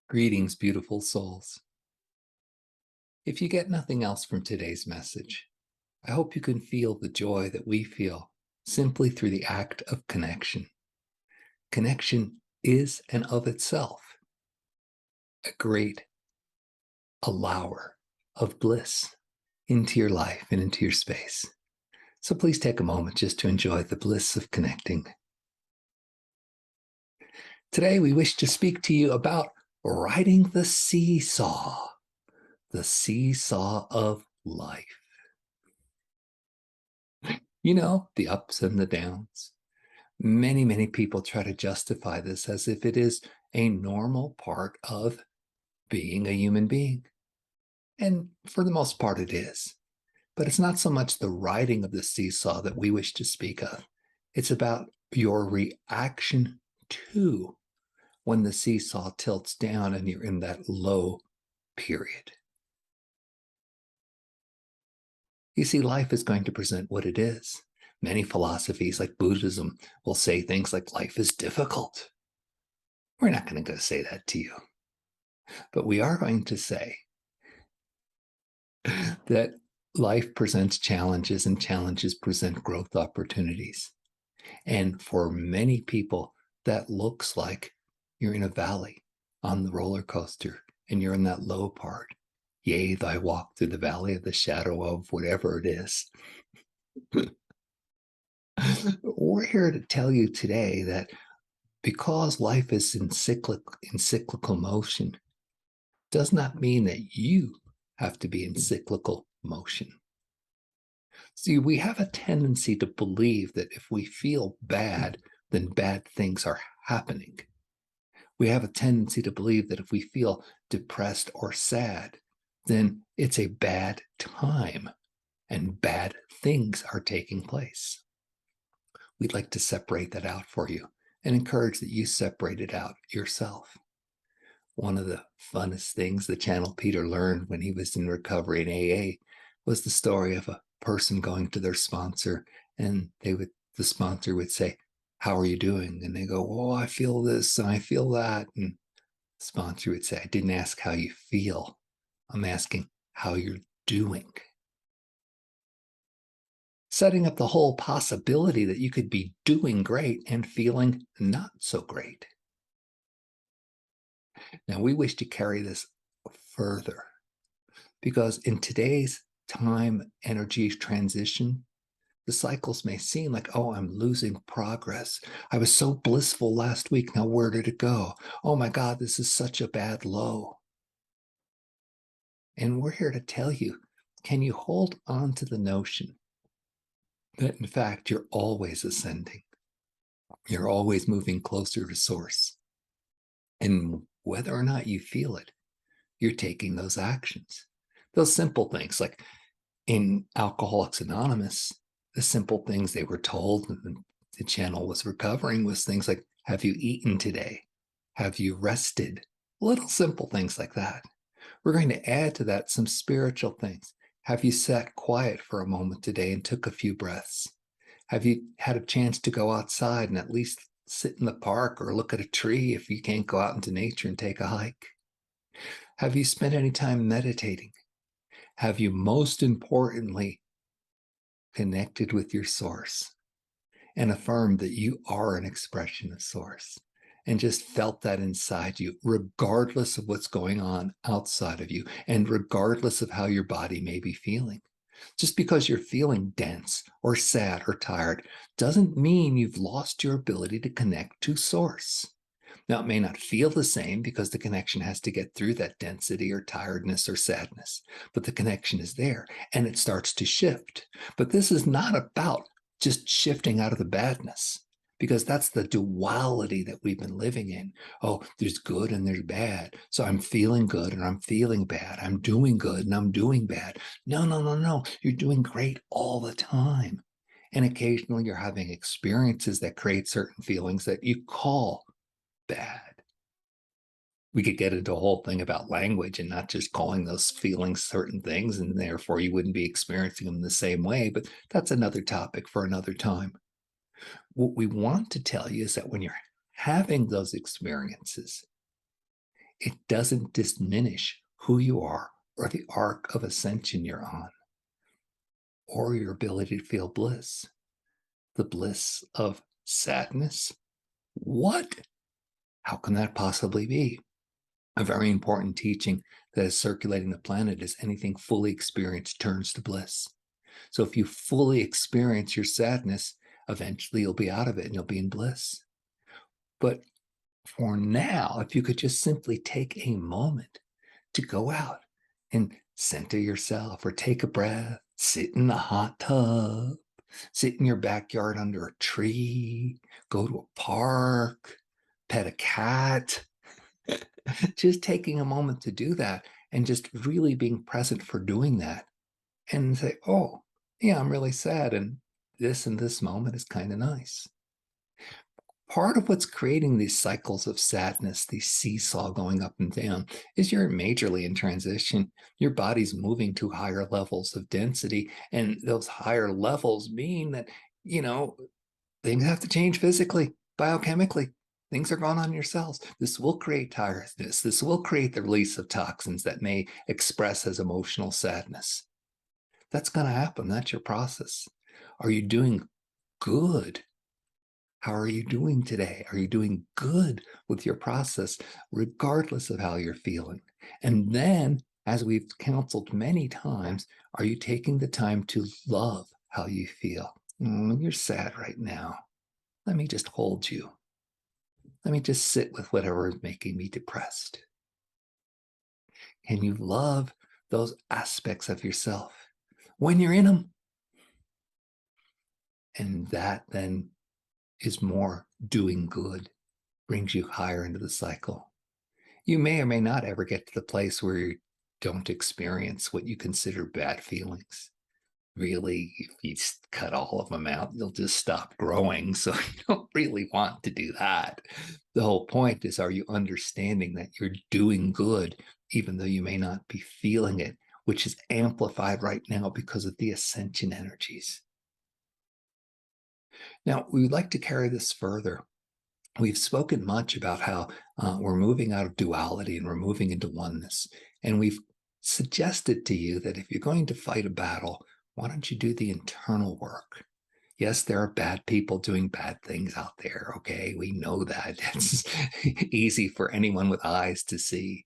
Greetings, beautiful souls. If you get nothing else from today's message, I hope you can feel the joy that we feel simply through the act of connection. Connection is and of itself a great allower of bliss into your life and into your space. So please take a moment just to enjoy the bliss of connecting. Today, we wish to speak to you about riding the seesaw of life. You know, the ups and the downs. Many people try to justify this as if it is a normal part of being a human being. And for the most part, it is. But it's not so much the riding of the seesaw that we wish to speak of. It's about your reaction to when the seesaw tilts down and you're in that low period. You see, life is going to present what it is. Many philosophies like Buddhism will say things like life is difficult. We're not going to go say that to you. But we are going to say that life presents challenges and challenges present growth opportunities. And for many people, that looks like you're in a valley on the roller coaster and you're in that low part. Yea, thy walk through the valley of the shadow of whatever it is. We're here to tell you today that because life is in cyclical motion, does not mean that you have to be in cyclical motion. See, we have a tendency to believe that if we feel bad, then bad things are happening. We have a tendency to believe that if we feel depressed or sad, then it's a bad time and bad things are taking place. We'd like to separate that out for you and encourage that you separate it out yourself. One of the funnest things the Channel Peter learned when he was in recovery in AA was the story of a person going to their sponsor, and the sponsor would say, "How are you doing?" And they go, "Oh, I feel this and I feel that." And the sponsor would say, "I didn't ask how you feel. I'm asking how you're doing." Setting up the whole possibility that you could be doing great and feeling not so great. Now, we wish to carry this further because in today's time energy transition, the cycles may seem like, oh, I'm losing progress. I was so blissful last week. Now, where did it go? Oh my God, this is such a bad low. And we're here to tell you, can you hold on to the notion that in fact, you're always ascending? You're always moving closer to source. And whether or not you feel it, you're taking those actions. Those simple things like in Alcoholics Anonymous, the simple things they were told and the channel was recovering was things like, have you eaten today? Have you rested? Little simple things like that. We're going to add to that some spiritual things. Have you sat quiet for a moment today and took a few breaths? Have you had a chance to go outside and at least sit in the park or look at a tree if you can't go out into nature and take a hike? Have you spent any time meditating? Have you, most importantly, connected with your source and affirmed that you are an expression of source and just felt that inside you, regardless of what's going on outside of you and regardless of how your body may be feeling? Just because you're feeling dense or sad or tired doesn't mean you've lost your ability to connect to source. Now, it may not feel the same because the connection has to get through that density or tiredness or sadness, but the connection is there and it starts to shift. But this is not about just shifting out of the badness, because that's the duality that we've been living in. Oh, there's good and there's bad. So I'm feeling good and I'm feeling bad. I'm doing good and I'm doing bad. No. You're doing great all the time. And occasionally you're having experiences that create certain feelings that you call bad. We could get into a whole thing about language and not just calling those feelings certain things, and therefore you wouldn't be experiencing them the same way, but that's another topic for another time. What we want to tell you is that when you're having those experiences, It doesn't diminish who you are or the arc of ascension you're on or your ability to feel bliss. The bliss of sadness? What? How can that possibly be? A very important teaching that is circulating the planet is anything fully experienced turns to bliss. So if you fully experience your sadness, eventually you'll be out of it and you'll be in bliss. But for now, if you could just simply take a moment to go out and center yourself or take a breath, sit in the hot tub, sit in your backyard under a tree, go to a park, pet a cat, just taking a moment to do that and just really being present for doing that and say, oh, yeah, I'm really sad. And this moment is kind of nice. Part of what's creating these cycles of sadness, these seesaw going up and down, is you're majorly in transition. Your body's moving to higher levels of density. And those higher levels mean that, things have to change physically, biochemically. Things are going on in your cells. This will create tiredness. This will create the release of toxins that may express as emotional sadness. That's going to happen. That's your process. Are you doing good? How are you doing today? Are you doing good with your process, regardless of how you're feeling? And then, as we've counseled many times, are you taking the time to love how you feel? You're sad right now. Let me just hold you. Let me just sit with whatever is making me depressed. Can you love those aspects of yourself when you're in them? And that then is more doing good, brings you higher into the cycle. You may or may not ever get to the place where you don't experience what you consider bad feelings. Really, if you cut all of them out, you'll just stop growing. So you don't really want to do that. The whole point is, are you understanding that you're doing good, even though you may not be feeling it, which is amplified right now because of the ascension energies. Now, we would like to carry this further. We've spoken much about how we're moving out of duality and we're moving into oneness. And we've suggested to you that if you're going to fight a battle, why don't you do the internal work? Yes, there are bad people doing bad things out there. Okay, we know that. It's easy for anyone with eyes to see.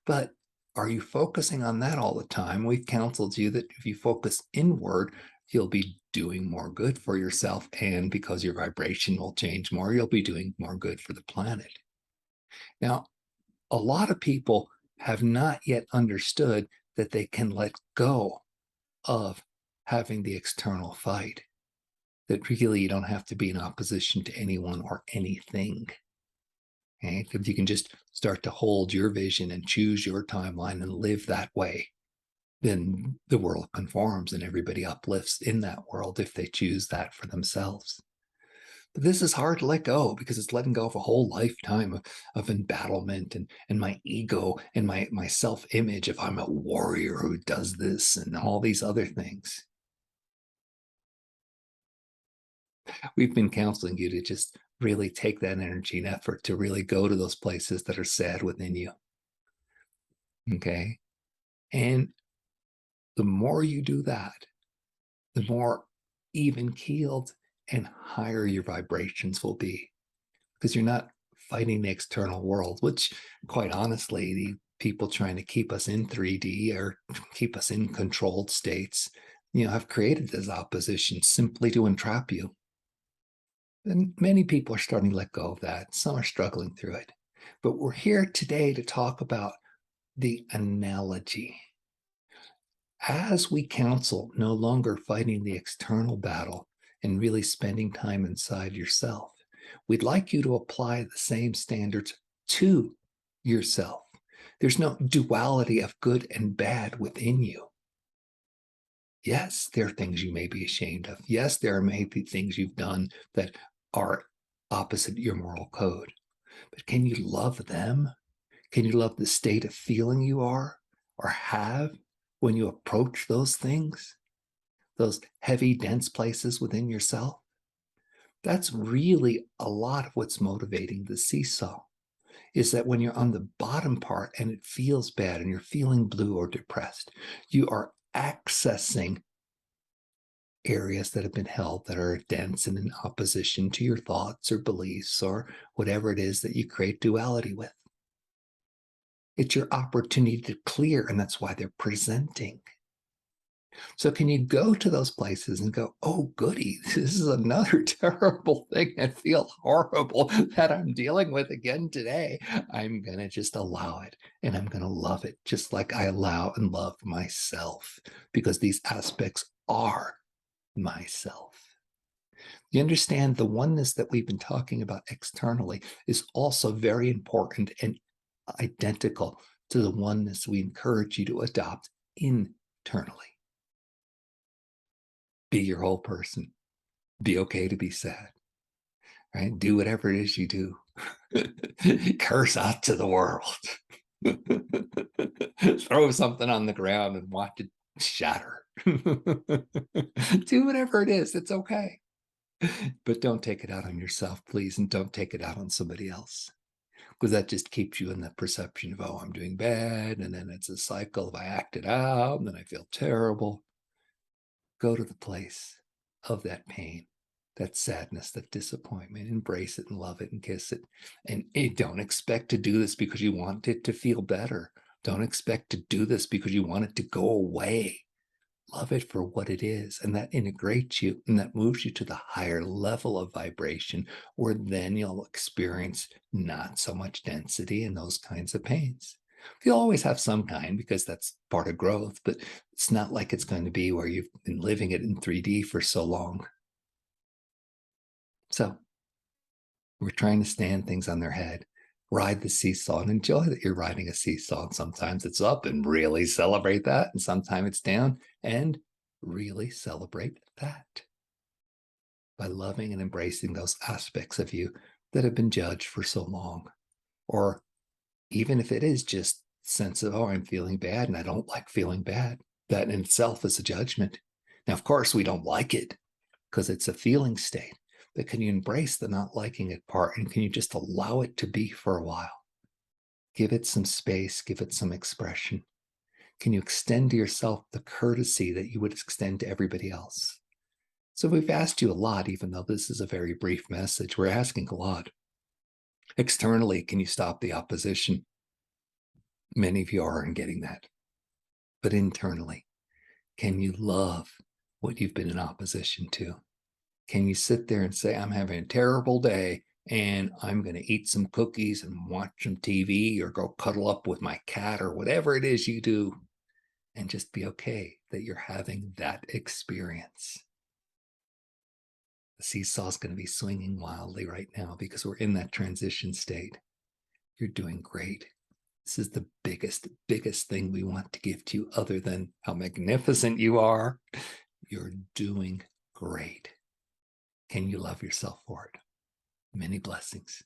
But are you focusing on that all the time? We've counseled you that if you focus inward, you'll be doing more good for yourself. And because your vibration will change more, you'll be doing more good for the planet. Now, a lot of people have not yet understood that they can let go of having the external fight, that really you don't have to be in opposition to anyone or anything. Okay? If you can just start to hold your vision and choose your timeline and live that way, then the world conforms and everybody uplifts in that world if they choose that for themselves. But this is hard to let go because it's letting go of a whole lifetime of embattlement and my ego and my self-image if I'm a warrior who does this and all these other things. We've been counseling you to just really take that energy and effort to really go to those places that are sad within you. Okay. And the more you do that, the more even keeled and higher your vibrations will be because you're not fighting the external world, which, quite honestly, the people trying to keep us in 3D or keep us in controlled states, have created this opposition simply to entrap you. And many people are starting to let go of that. Some are struggling through it. But we're here today to talk about the analogy. As we counsel no longer fighting the external battle and really spending time inside yourself, we'd like you to apply the same standards to yourself. There's no duality of good and bad within you. Yes, there are things you may be ashamed of. Yes, there may be things you've done that are opposite your moral code. But can you love them? Can you love the state of feeling you are or have when you approach those things, those heavy, dense places within yourself? That's really a lot of what's motivating the seesaw. is that when you're on the bottom part and it feels bad and you're feeling blue or depressed, you are accessing areas that have been held that are dense and in opposition to your thoughts or beliefs or whatever it is that you create duality with. It's your opportunity to clear, and that's why they're presenting. So, can you go to those places and go, oh, goody, this is another terrible thing and feel horrible that I'm dealing with again today? I'm going to just allow it and I'm going to love it just like I allow and love myself because these aspects are myself. You understand the oneness that we've been talking about externally is also very important and identical to the oneness we encourage you to adopt internally. Be your whole person. Be okay to be sad, right? Do whatever it is you do. Curse out to the world. Throw something on the ground and watch it shatter. Do whatever it is. It's okay. But don't take it out on yourself, please. And don't take it out on somebody else. Because that just keeps you in the perception of, oh, I'm doing bad. And then it's a cycle of I act it out and then I feel terrible. Go to the place of that pain, that sadness, that disappointment. Embrace it and love it and kiss it. And don't expect to do this because you want it to feel better. Don't expect to do this because you want it to go away. Love it for what it is. And that integrates you and that moves you to the higher level of vibration where then you'll experience not so much density and those kinds of pains. You'll always have some kind because that's part of growth, but it's not like it's going to be where you've been living it in 3D for so long. So we're trying to stand things on their head, ride the seesaw and enjoy that you're riding a seesaw. And sometimes it's up and really celebrate that. And sometimes it's down and really celebrate that by loving and embracing those aspects of you that have been judged for so long. Or even if it is just sense of, oh, I'm feeling bad and I don't like feeling bad, that in itself is a judgment. Now, of course, we don't like it because it's a feeling state. But can you embrace the not liking it part and can you just allow it to be for a while? Give it some space, give it some expression. Can you extend to yourself the courtesy that you would extend to everybody else? So we've asked you a lot, even though this is a very brief message. We're asking a lot. Externally, can you stop the opposition? Many of you aren't getting that. But internally, can you love what you've been in opposition to? Can you sit there and say, I'm having a terrible day and I'm going to eat some cookies and watch some TV or go cuddle up with my cat or whatever it is you do and just be okay that you're having that experience? The seesaw is going to be swinging wildly right now because we're in that transition state. You're doing great. This is the biggest thing we want to give to you other than how magnificent you are. You're doing great. Can you love yourself for it? Many blessings.